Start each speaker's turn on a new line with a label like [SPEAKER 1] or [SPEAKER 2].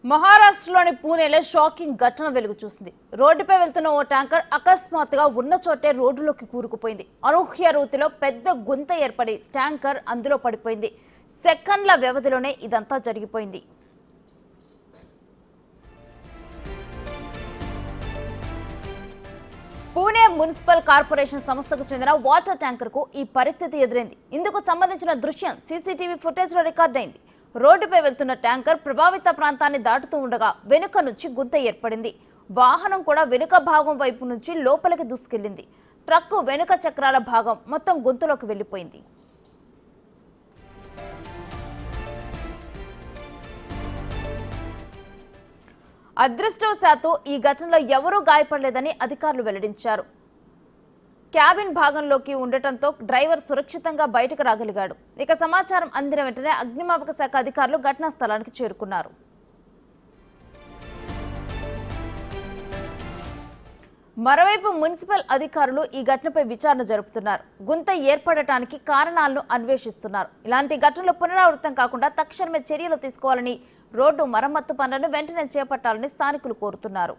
[SPEAKER 1] మహారాష్ట్రలోని పూణేలో షాకింగ్ ఘటన వెలుగు చూసింది. రోడ్డుపై వెళ్తున్న ఓ ట్యాంకర్ అకస్మాత్తుగా ఉన్న చోటే రోడ్డులోకి కూరుకుపోయింది. అనూహ్య రీతిలో పెద్ద గుంత ఏర్పడి ట్యాంకర్ అందులో పడిపోయింది. సెకండ్ల వ్యవధిలోనే ఇదంతా జరిగిపోయింది. పూణే మున్సిపల్ కార్పొరేషన్ సంస్థకు చెందిన వాటర్ ట్యాంకర్ కు ఈ పరిస్థితి ఎదురైంది. ఇందుకు సంబంధించిన దృశ్యం సీసీటీవీ ఫుటేజ్ లో రికార్డైంది. రోడ్డుపై వెళ్తున్న ట్యాంకర్ ప్రభావిత ప్రాంతాన్ని దాటుతూ ఉండగా వెనుక నుంచి గుంత ఏర్పడింది. వాహనం కూడా వెనుక భాగం వైపు నుంచి లోపలికి దూసుకెళ్లింది. ట్రక్కు వెనుక చక్రాల భాగం మొత్తం గుంతలోకి వెళ్లిపోయింది. అదృష్టవశాత్తు ఈ ఘటనలో ఎవరూ గాయపడలేదని అధికారులు వెల్లడించారు. క్యాబిన్ భాగంలోకి ఉండటంతో డ్రైవర్ సురక్షితంగా బయటకు రాగలిగాడు. ఇక సమాచారం అందిన వెంటనే అగ్నిమాపక శాఖ అధికారులు ఘటనా స్థలానికి చేరుకున్నారు. మరోవైపు మున్సిపల్ అధికారులు ఈ ఘటనపై విచారణ జరుపుతున్నారు. గుంత ఏర్పడటానికి కారణాలను అన్వేషిస్తున్నారు. ఇలాంటి ఘటనలు పునరావృతం కాకుండా తక్షణమే చర్యలు తీసుకోవాలని, రోడ్డు మరమ్మత్తు పనులను వెంటనే చేపట్టాలని స్థానికులు కోరుతున్నారు.